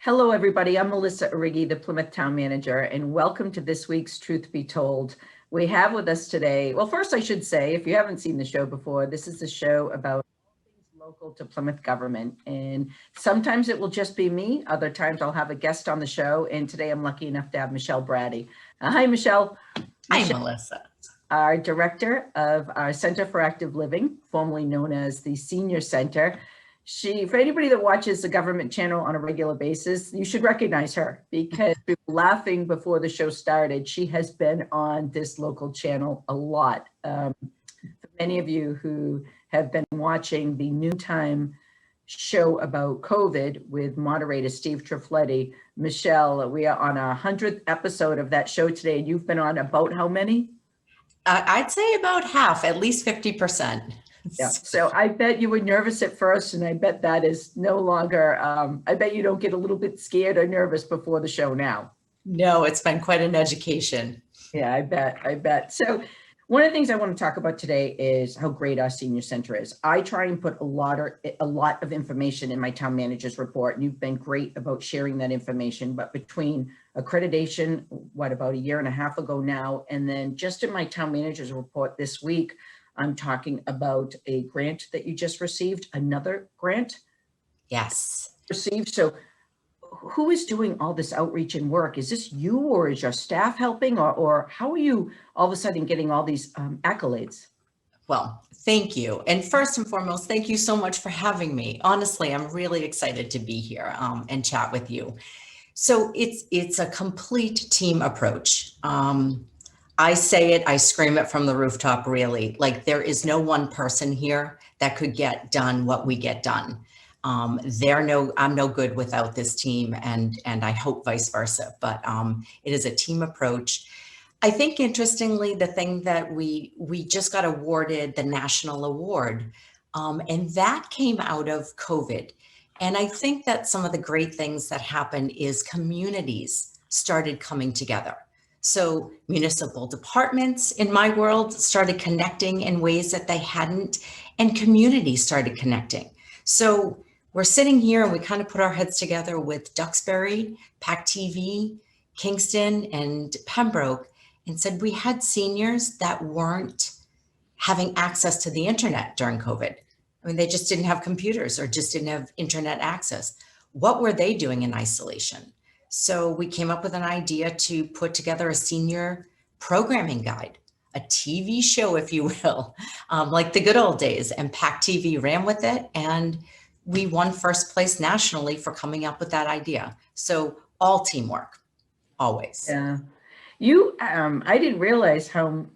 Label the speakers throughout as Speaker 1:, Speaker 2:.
Speaker 1: Hello, everybody. I'm Melissa Arrighi, the Plymouth Town Manager, and welcome to this week's Truth Be Told. We have with us today, well, first I should say, if you haven't seen the show before, this is a show about all things local to Plymouth government. And sometimes it will just be me. Other times I'll have a guest on the show. And today I'm lucky enough to have Michelle Bratti. Hi, Michelle.
Speaker 2: Hi, Melissa.
Speaker 1: Our director of our Center for Active Living, formerly known as the Senior Center. For anybody that watches the government channel on a regular basis, you should recognize her because we were laughing before the show started. She has been on this local channel a lot. For many of you who have been watching the noontime show about COVID with moderator Steve Trifletti, Michelle, we are on our 100th episode of that show today. And you've been on about how many?
Speaker 2: I'd say about half, at least 50%.
Speaker 1: Yeah, so I bet you were nervous at first, and I bet that is no longer, I bet you don't get a little bit scared or nervous before the show now.
Speaker 2: No, it's been quite an education.
Speaker 1: Yeah, I bet. So one of the things I want to talk about today is how great our senior center is. I try and put a lot of information in my town manager's report, and you've been great about sharing that information, but between accreditation, about a year and a half ago now, and then just in my town manager's report this week, I'm talking about a grant that you just received, another grant?
Speaker 2: Yes.
Speaker 1: Received. So who is doing all this outreach and work? Is this you or is your staff helping or how are you all of a sudden getting all these accolades?
Speaker 2: Well, thank you. And first and foremost, thank you so much for having me. Honestly, I'm really excited to be here and chat with you. So it's a complete team approach. I say it, I scream it from the rooftop, really. Like there is no one person here that could get done what we get done. I'm no good without this team and I hope vice versa, but it is a team approach. I think interestingly, the thing that we just got awarded the national award and that came out of COVID. And I think that some of the great things that happened is communities started coming together. So municipal departments in my world started connecting in ways that they hadn't, and communities started connecting. So we're sitting here and we kind of put our heads together with Duxbury, PAC TV, Kingston, and Pembroke, and said we had seniors that weren't having access to the internet during COVID. I mean, they just didn't have computers or just didn't have internet access. What were they doing in isolation? So we came up with an idea to put together a senior programming guide, a TV show, if you will, like the good old days. And PAC TV ran with it. And we won first place nationally for coming up with that idea. So all teamwork, always.
Speaker 1: Yeah. I didn't realize how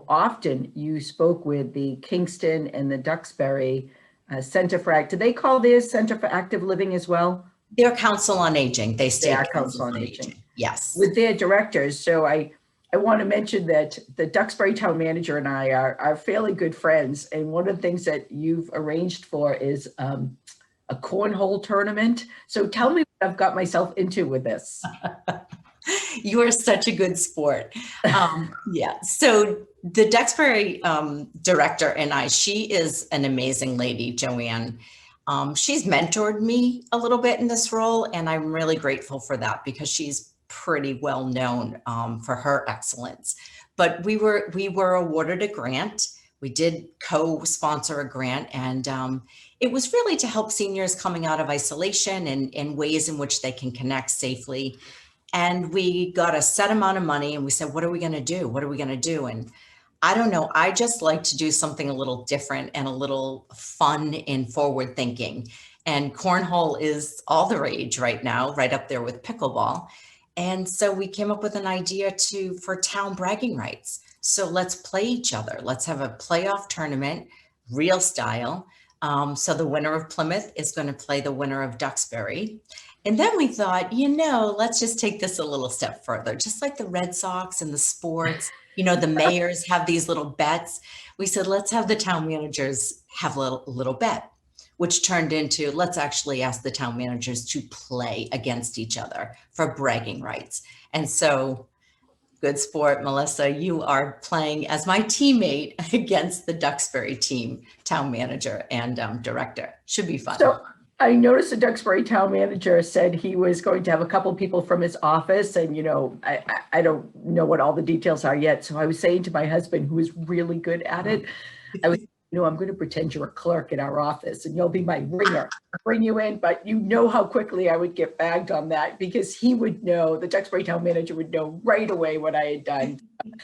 Speaker 1: often you spoke with the Kingston and the Duxbury Center for Active. Do they call theirs Center for Active Living as well?
Speaker 2: Their Council on Aging. They stay
Speaker 1: at Council on Aging.
Speaker 2: Yes.
Speaker 1: With their directors. So I want to mention that the Duxbury Town Manager and I are fairly good friends. And one of the things that you've arranged for is a cornhole tournament. So tell me what I've got myself into with this.
Speaker 2: You are such a good sport. Yeah. So the Duxbury director and she is an amazing lady, Joanne. She's mentored me a little bit in this role, and I'm really grateful for that because she's pretty well known for her excellence. But we were awarded a grant. We did co-sponsor a grant, and it was really to help seniors coming out of isolation and ways in which they can connect safely. And we got a set amount of money and we said, what are we going to do? What are we going to do? And I don't know. I just like to do something a little different and a little fun and forward thinking. And cornhole is all the rage right now, right up there with pickleball. And so we came up with an idea for town bragging rights. So let's play each other. Let's have a playoff tournament, real style. So the winner of Plymouth is going to play the winner of Duxbury. And then we thought, let's just take this a little step further, just like the Red Sox and the sports, the mayors have these little bets. We said, let's have the town managers have a little bet, which turned into, let's actually ask the town managers to play against each other for bragging rights. And so good sport, Melissa, you are playing as my teammate against the Duxbury team, town manager and director. Should be fun.
Speaker 1: I noticed the Duxbury Town Manager said he was going to have a couple people from his office, and I don't know what all the details are yet. So I was saying to my husband, who is really good at it, I was, I'm going to pretend you're a clerk in our office, and you'll be my ringer. I'll bring you in, but you know how quickly I would get bagged on that, because he would know, the Duxbury Town Manager would know right away what I had done.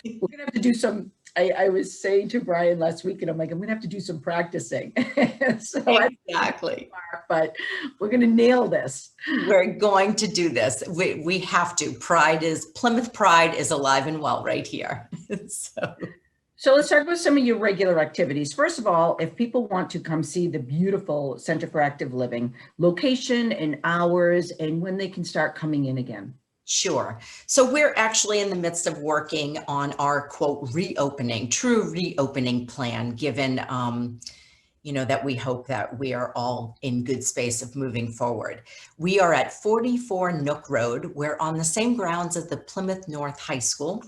Speaker 1: We're gonna have to do some. I was saying to Brian last week, and I'm like, I'm gonna have to do some practicing. So
Speaker 2: Exactly.
Speaker 1: but we're gonna nail this.
Speaker 2: We're going to do this. We have to. Plymouth Pride is alive and well right here.
Speaker 1: So let's start with some of your regular activities. First of all, if people want to come see the beautiful Center for Active Living, location and hours, and when they can start coming in again.
Speaker 2: Sure. So we're actually in the midst of working on our quote true reopening plan, given that we hope that we are all in good space of moving forward. We are at 44 Nook Road. We're on the same grounds as the Plymouth North High School.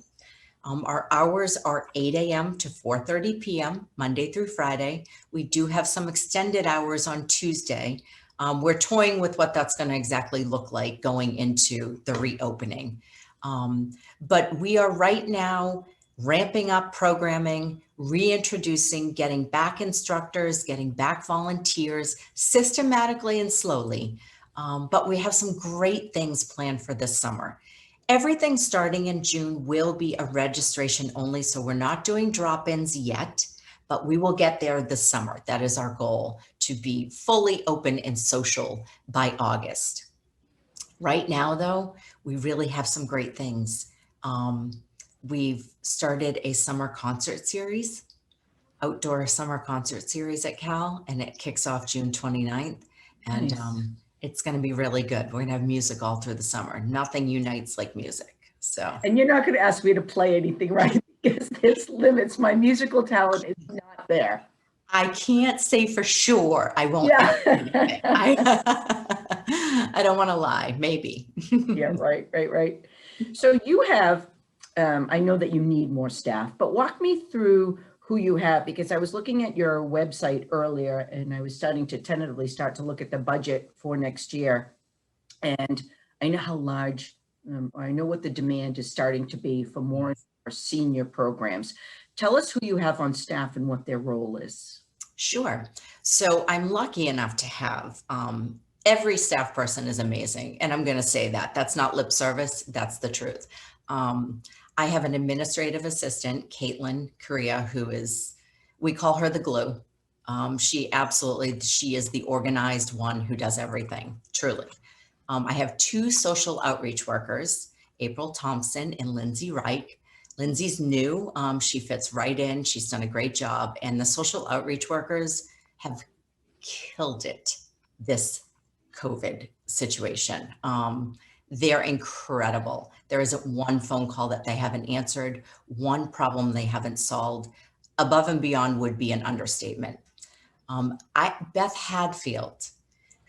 Speaker 2: Our hours are 8 a.m. to 4:30 p.m. Monday through Friday. We do have some extended hours on Tuesday. We're toying with what that's going to exactly look like going into the reopening. But we are right now ramping up programming, reintroducing, getting back instructors, getting back volunteers systematically and slowly. But we have some great things planned for this summer. Everything starting in June will be a registration only, so we're not doing drop-ins yet, but we will get there this summer. That is our goal, to be fully open and social by August. Right now, though, we really have some great things. We've started a summer concert series, outdoor summer concert series at Cal, and it kicks off June 29th. And
Speaker 1: Nice.
Speaker 2: It's going to be really good. We're going to have music all through the summer. Nothing unites like music. So,
Speaker 1: And you're not going to ask me to play anything, right? Because there's limits. My musical talent is not there.
Speaker 2: I can't say for sure. I won't.
Speaker 1: Yeah.
Speaker 2: I don't want to lie. Maybe.
Speaker 1: Yeah, right. So you have, I know that you need more staff, but walk me through who you have, because I was looking at your website earlier and I was starting to tentatively start to look at the budget for next year. And I know how large, I know what the demand is starting to be for more and more senior programs. Tell us who you have on staff and what their role is.
Speaker 2: Sure. So I'm lucky enough to have, every staff person is amazing. And I'm going to say that. That's not lip service. That's the truth. I have an administrative assistant, Caitlin Correa, who is, we call her the glue. She is the organized one who does everything, truly. I have two social outreach workers, April Thompson and Lindsay Reich. Lindsay's new, she fits right in. She's done a great job. And the social outreach workers have killed it this COVID situation. They're incredible. There isn't one phone call that they haven't answered, one problem they haven't solved. Above and beyond would be an understatement. Beth Hadfield,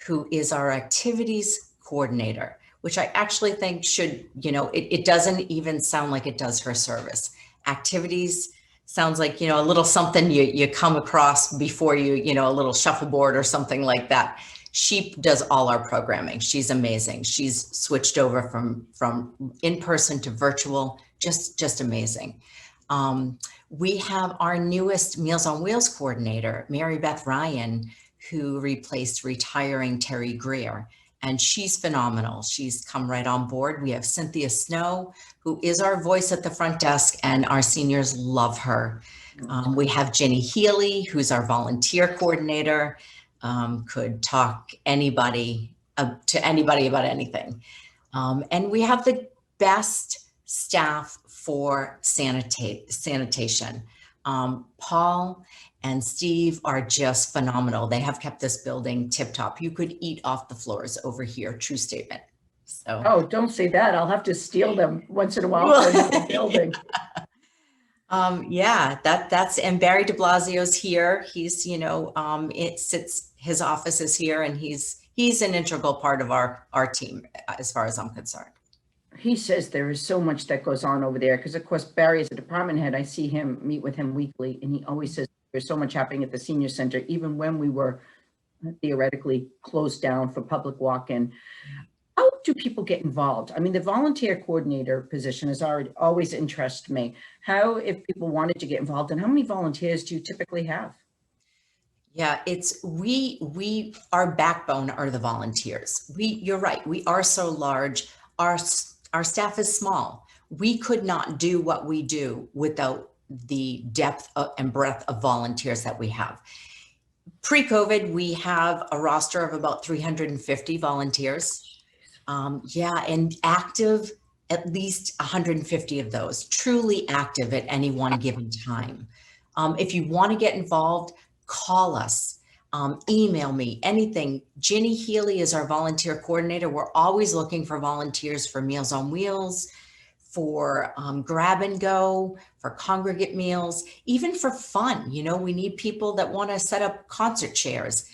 Speaker 2: who is our activities coordinator, which I actually think should, it doesn't even sound like it does her service. Activities sounds like, a little something you come across before you, a little shuffleboard or something like that. She does all our programming. She's amazing. She's switched over from in-person to virtual, just amazing. We have our newest Meals on Wheels coordinator, Mary Beth Ryan, who replaced retiring Terry Greer. And she's phenomenal. She's come right on board. We have Cynthia Snow, who is our voice at the front desk, and our seniors love her. We have Jenny Healy, who's our volunteer coordinator, could talk to anybody about anything. And we have the best staff for sanitation. Paul and Steve are just phenomenal. They have kept this building tip top. You could eat off the floors over here. True statement. So.
Speaker 1: Oh, don't say that. I'll have to steal them once in a while for the building.
Speaker 2: Yeah, and Barry de Blasio's here. He's, his office is here, and he's an integral part of our team as far as I'm concerned.
Speaker 1: He says there is so much that goes on over there because, of course, Barry is a department head. I see him, meet with him weekly, and he always says there's so much happening at the senior center, even when we were theoretically closed down for public walk-in. How do people get involved? I mean, the volunteer coordinator position has always interested me. How, if people wanted to get involved, and how many volunteers do you typically have?
Speaker 2: Yeah, our backbone are the volunteers. You're right. We are so large. Our staff is small. We could not do what we do without the depth and breadth of volunteers that we have. Pre-COVID, we have a roster of about 350 volunteers. Yeah, and active, at least 150 of those, truly active at any one given time. If you want to get involved, call us, email me, anything. Ginny Healy is our volunteer coordinator. We're always looking for volunteers for Meals on Wheels, for grab and go, for congregate meals, even for fun. You know, we need people that want to set up concert chairs.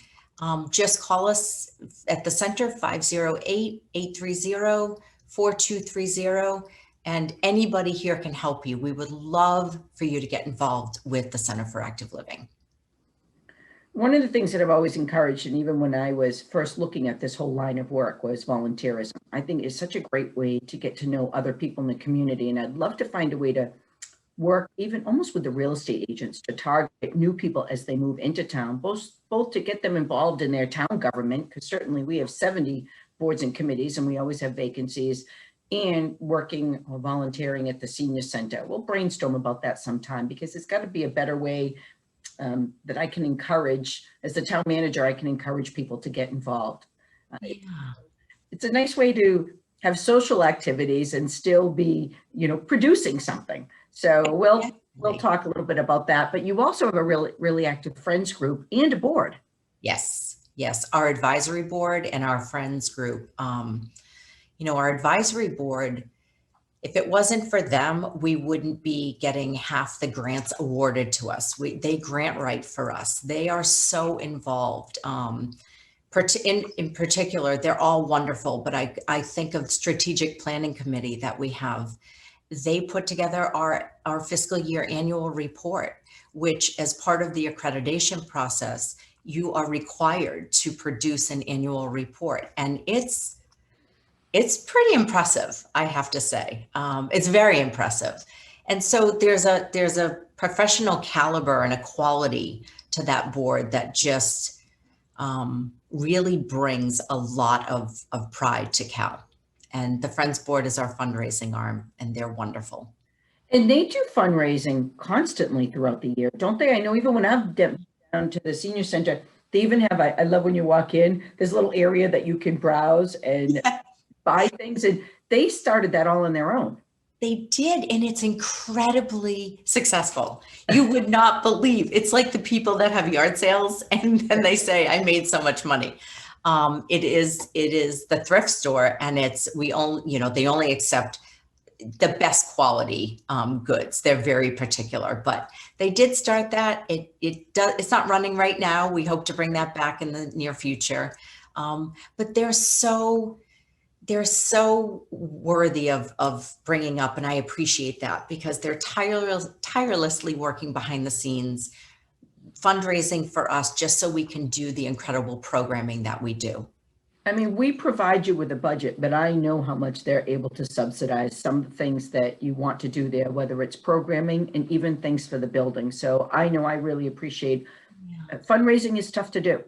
Speaker 2: Just call us at the center, 508-830-4230, and anybody here can help you. We would love for you to get involved with the Center for Active Living.
Speaker 1: One of the things that I've always encouraged, and even when I was first looking at this whole line of work, was volunteerism. I think it's such a great way to get to know other people in the community. And I'd love to find a way to work even almost with the real estate agents to target new people as they move into town, both to get them involved in their town government, because certainly we have 70 boards and committees and we always have vacancies, and working or volunteering at the senior center. We'll brainstorm about that sometime, because it's got to be a better way that I can encourage, as the town manager, I can encourage people to get involved. It's a nice way to have social activities and still be, you know, producing something. So we'll talk a little bit about that, but you also have a really active friends group and a board.
Speaker 2: Yes, our advisory board and our friends group. You know, our advisory board, if it wasn't for them, we wouldn't be getting half the grants awarded to us. They grant write for us. They are so involved. In particular, they're all wonderful, but I think of strategic planning committee that we have. They put together our fiscal year annual report, which as part of the accreditation process, you are required to produce an annual report. And it's pretty impressive, I have to say. It's very impressive. And so there's a professional caliber and a quality to that board that just really brings a lot of pride to Cal. And the Friends Board is our fundraising arm, and they're wonderful.
Speaker 1: And they do fundraising constantly throughout the year, don't they? I know even when I've dipped down to the senior center, they even have, I love when you walk in, there's a little area that you can browse and buy things, and they started that all on their own.
Speaker 2: They did, and it's incredibly successful. You would not believe. It's like the people that have yard sales and then they say, I made so much money. It is the thrift store, and they only accept the best quality goods. They're very particular, but they did start that. It's not running right now. We hope to bring that back in the near future. But they're so worthy of bringing up, and I appreciate that, because they're tirelessly working behind the scenes, fundraising for us just so we can do the incredible programming that we do.
Speaker 1: I mean, we provide you with a budget, but I know how much they're able to subsidize some things that you want to do there, whether it's programming and even things for the building. So I know I really appreciate fundraising is tough to do.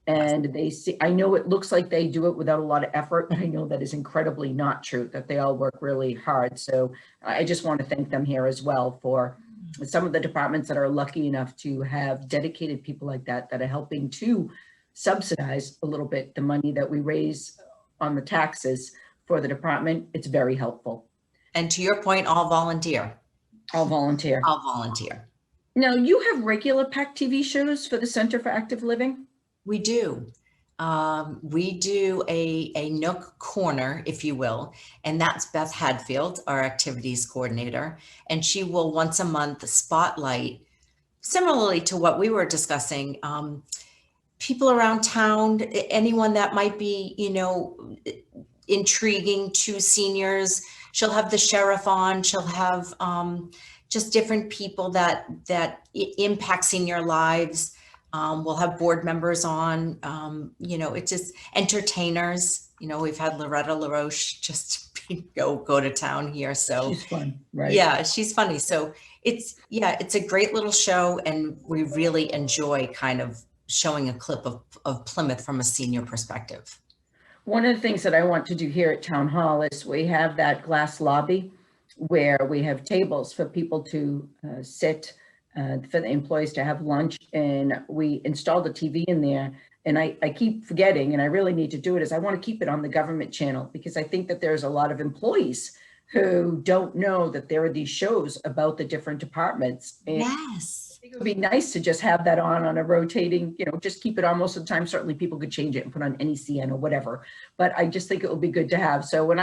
Speaker 1: And I know it looks like they do it without a lot of effort, but I know that is incredibly not true, that they all work really hard. So I just want to thank them here as well for some of the departments that are lucky enough to have dedicated people like that are helping to subsidize a little bit the money that we raise on the taxes for the department. It's very helpful.
Speaker 2: And to your point, all volunteer.
Speaker 1: All volunteer.
Speaker 2: All volunteer.
Speaker 1: Now, you have regular PAC TV shows for the Center for Active Living?
Speaker 2: We do. We do a Nook corner, if you will, and that's Beth Hadfield, our activities coordinator, and she will once a month spotlight, similarly to what we were discussing, people around town, anyone that might be, intriguing to seniors. She'll have the sheriff on. She'll have just different people that impact senior lives. We'll have board members on, you know, it's just entertainers. You know, we've had Loretta LaRoche just go to town here. So
Speaker 1: She's fun, right?
Speaker 2: yeah, she's funny. So it's a great little show, and we really enjoy kind of showing a clip of Plymouth from a senior perspective.
Speaker 1: One of the things that I want to do here at Town Hall is we have that glass lobby where we have tables for people to sit, for the employees to have lunch, and we installed a TV in there. And I keep forgetting, and I really need to do it, is I want to keep it on the government channel, because I think that there's a lot of employees who don't know that there are these shows about the different departments. And
Speaker 2: Yes.
Speaker 1: I think it would be nice to just have that on a rotating, you know, just keep it on most of the time. Certainly people could change it and put on NECN or whatever, but I just think it would be good to have. So when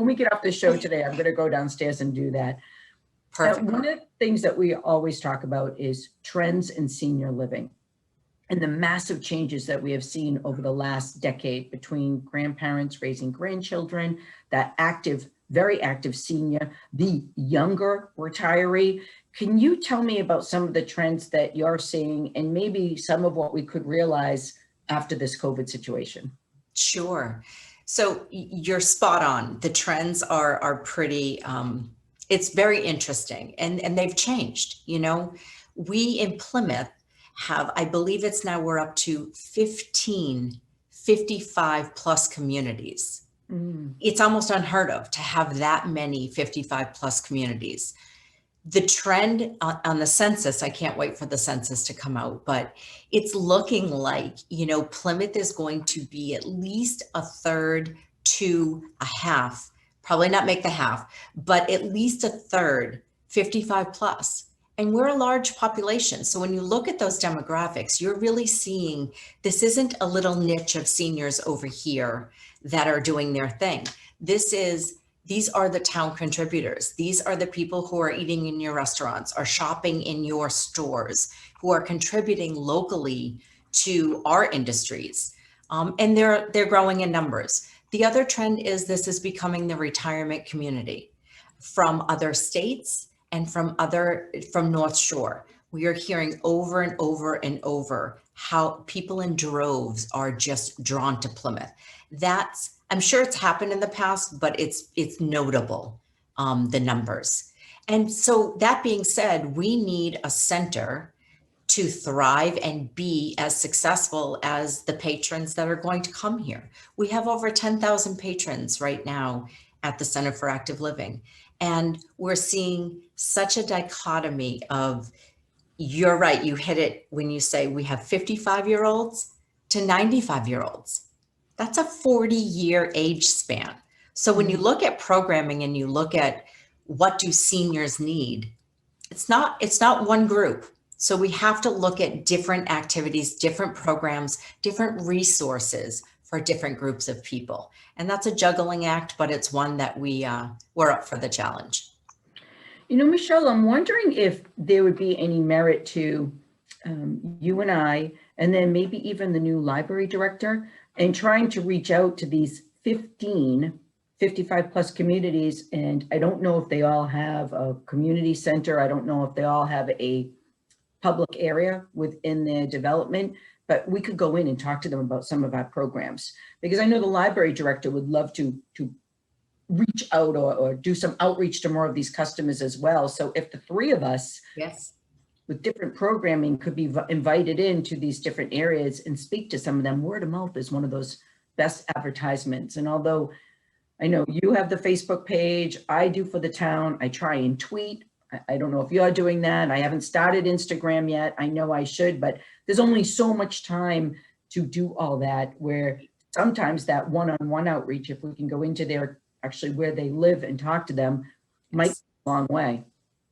Speaker 1: we get off this show today, I'm going to go downstairs and do that.
Speaker 2: Perfect.
Speaker 1: One of the things that we always talk about is trends in senior living and the massive changes that we have seen over the last decade between grandparents raising grandchildren, that active, very active senior, the younger retiree. Can you tell me about some of the trends that you're seeing and maybe some of what we could realize after this COVID situation?
Speaker 2: Sure. So you're spot on. The trends are pretty, it's very interesting, and they've changed. You know, we in Plymouth have, I believe it's now, we're up to 15 55 plus communities. It's almost unheard of to have that many 55 plus communities. The trend on the census, I can't wait for the census to come out, but it's looking like, you know, Plymouth is going to be at least a third to a half, probably not make the half, but at least a third 55 plus. And we're a large population. So when you look at those demographics, you're really seeing this isn't a little niche of seniors over here that are doing their thing. These are the town contributors. These are the people who are eating in your restaurants, are shopping in your stores, who are contributing locally to our industries. And they're growing in numbers. The other trend is this is becoming the retirement community from other states and from North Shore. We are hearing over and over and over how people in droves are just drawn to Plymouth. I'm sure it's happened in the past, but it's notable, the numbers. And so that being said, we need a center to thrive and be as successful as the patrons that are going to come here. We have over 10,000 patrons right now at the Center for Active Living. And we're seeing such a dichotomy of, you're right, you hit it when you say we have 55-year-olds to 95-year-olds. That's a 40-year age span. So when you look at programming and you look at what do seniors need, it's not one group. So we have to look at different activities, different programs, different resources for different groups of people. And that's a juggling act, but it's one that we're up for the challenge.
Speaker 1: You know, Michelle, I'm wondering if there would be any merit to you and I, and then maybe even the new library director, and trying to reach out to these 15 55 plus communities. And I don't know if they all have a community center. I don't know if they all have a public area within their development, but we could go in and talk to them about some of our programs, because I know the library director would love to reach out or do some outreach to more of these customers as well. So if the three of us,
Speaker 2: yes,
Speaker 1: with different programming, could be invited into these different areas and speak to some of them, word of mouth is one of those best advertisements. And although I know you have the Facebook page, I do for the town, I try and tweet. I don't know if you're doing that. I haven't started Instagram yet. I know I should, but there's only so much time to do all that, where sometimes that one-on-one outreach, if we can go into their, actually where they live and talk to them, might go a long way.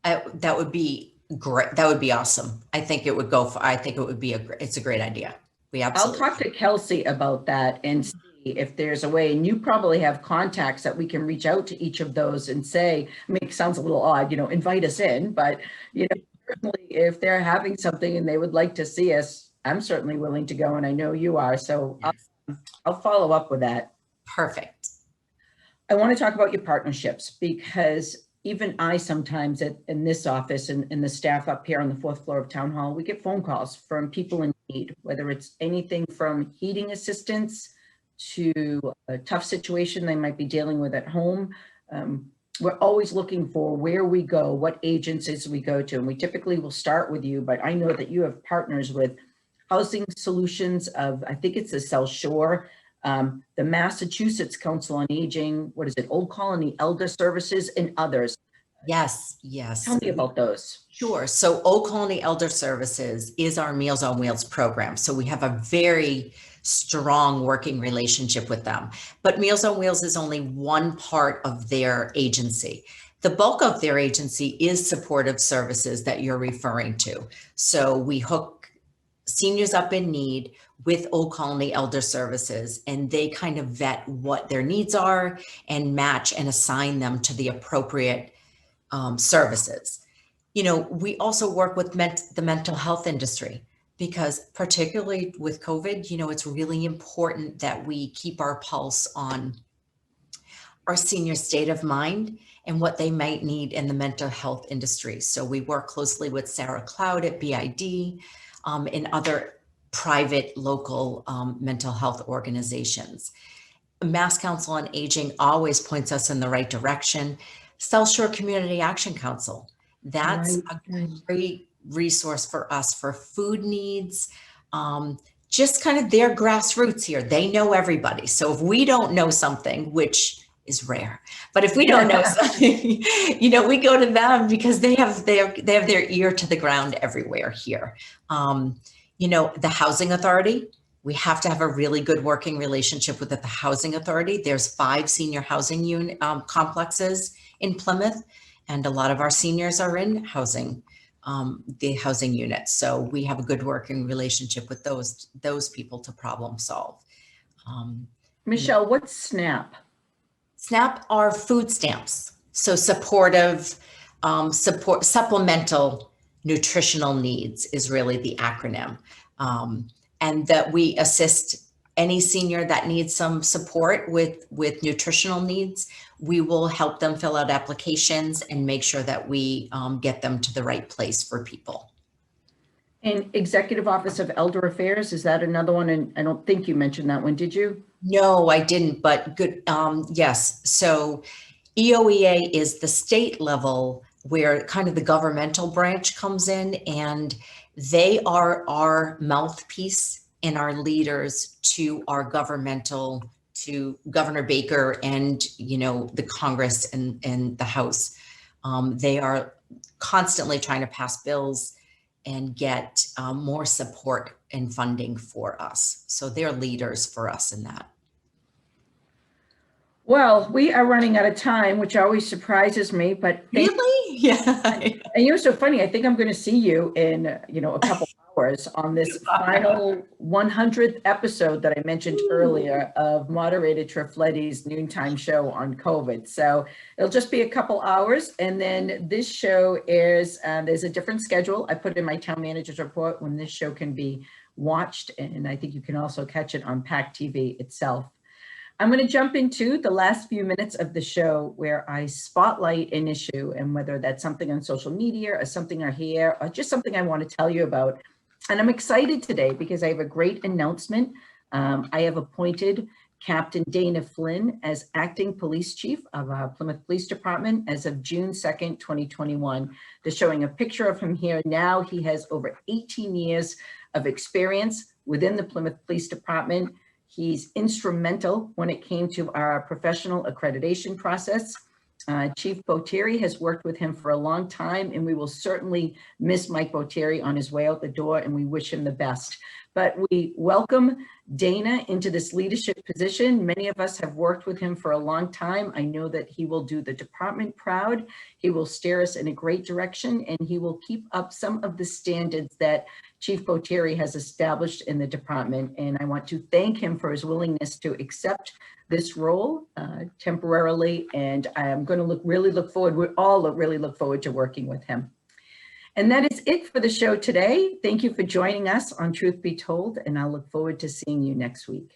Speaker 2: That would be great. That would be awesome. I think it would go for, I think it would be it's a great idea.
Speaker 1: I'll talk to Kelsey about that and see if there's a way, and you probably have contacts that we can reach out to each of those and say, I mean, it sounds a little odd, you know, invite us in, but you know, certainly if they're having something and they would like to see us, I'm certainly willing to go, and I know you are. So yes. I'll follow up with that.
Speaker 2: Perfect.
Speaker 1: I want to talk about your partnerships, because even I sometimes in this office and the staff up here on the 4th floor of Town Hall, we get phone calls from people in need, whether it's anything from heating assistance to a tough situation they might be dealing with at home. We're always looking for where we go, what agencies we go to, and we typically will start with you, but I know that you have partners with Housing Solutions of, I think it's the South Shore, the Massachusetts Council on Aging, what is it, Old Colony Elder Services, and others.
Speaker 2: Yes, yes.
Speaker 1: Tell me about those.
Speaker 2: Sure. So Old Colony Elder Services is our Meals on Wheels program. So we have a very strong working relationship with them. But Meals on Wheels is only one part of their agency. The bulk of their agency is supportive services that you're referring to. So we hook seniors up in need with Old Colony Elder Services, and they kind of vet what their needs are and match and assign them to the appropriate services. You know, we also work with the mental health industry, because particularly with COVID, you know, it's really important that we keep our pulse on our senior state of mind and what they might need in the mental health industry. So we work closely with Sarah Cloud at BID and other private local mental health organizations. Mass Council on Aging always points us in the right direction. South Shore Community Action Council, that's a great resource for us for food needs, just kind of their grassroots here. They know everybody. So if we don't know something, which is rare, but if we don't know something, you know, we go to them because they have their ear to the ground everywhere here. You know, the Housing Authority, we have to have a really good working relationship with the Housing Authority. There's 5 senior housing complexes in Plymouth, and a lot of our seniors are in housing, the housing units. So we have a good working relationship with those people to problem solve.
Speaker 1: Michelle, what's SNAP?
Speaker 2: SNAP are food stamps. So supportive, supplemental nutritional needs is really the acronym. And that we assist any senior that needs some support with nutritional needs. We will help them fill out applications and make sure that we get them to the right place for people.
Speaker 1: And Executive Office of Elder Affairs, is that another one? And I don't think you mentioned that one, did you?
Speaker 2: No, I didn't, but good. Yes. So EOEA is the state level where kind of the governmental branch comes in, and they are our mouthpiece and our leaders to our governmental, to Governor Baker and, you know, the Congress and the House. They are constantly trying to pass bills and get more support and funding for us. So they're leaders for us in that.
Speaker 1: Well, we are running out of time, which always surprises me, but
Speaker 2: really? Yeah.
Speaker 1: And you know, so funny, I think I'm going to see you in, you know, a couple hours on this final 100th episode that I mentioned earlier of moderator Trifletti's noontime show on COVID. So it'll just be a couple hours. And then this show airs, there's a different schedule. I put in my town manager's report when this show can be watched. And I think you can also catch it on PAC TV itself. I'm going to jump into the last few minutes of the show where I spotlight an issue, and whether that's something on social media or something I hear or just something I want to tell you about. And I'm excited today because I have a great announcement. I have appointed Captain Dana Flynn as acting police chief of our Plymouth Police Department as of June 2nd, 2021. They're showing a picture of him here now. He has over 18 years of experience within the Plymouth Police Department. He's instrumental when it came to our professional accreditation process. Chief Botieri has worked with him for a long time, and we will certainly miss Mike Botieri on his way out the door, and we wish him the best. But we welcome Dana into this leadership position. Many of us have worked with him for a long time. I know that he will do the department proud. He will steer us in a great direction, and he will keep up some of the standards that Chief Botieri has established in the department. And I want to thank him for his willingness to accept this role temporarily. And I am going to really look forward to working with him. And that is it for the show today. Thank you for joining us on Truth Be Told, and I'll look forward to seeing you next week.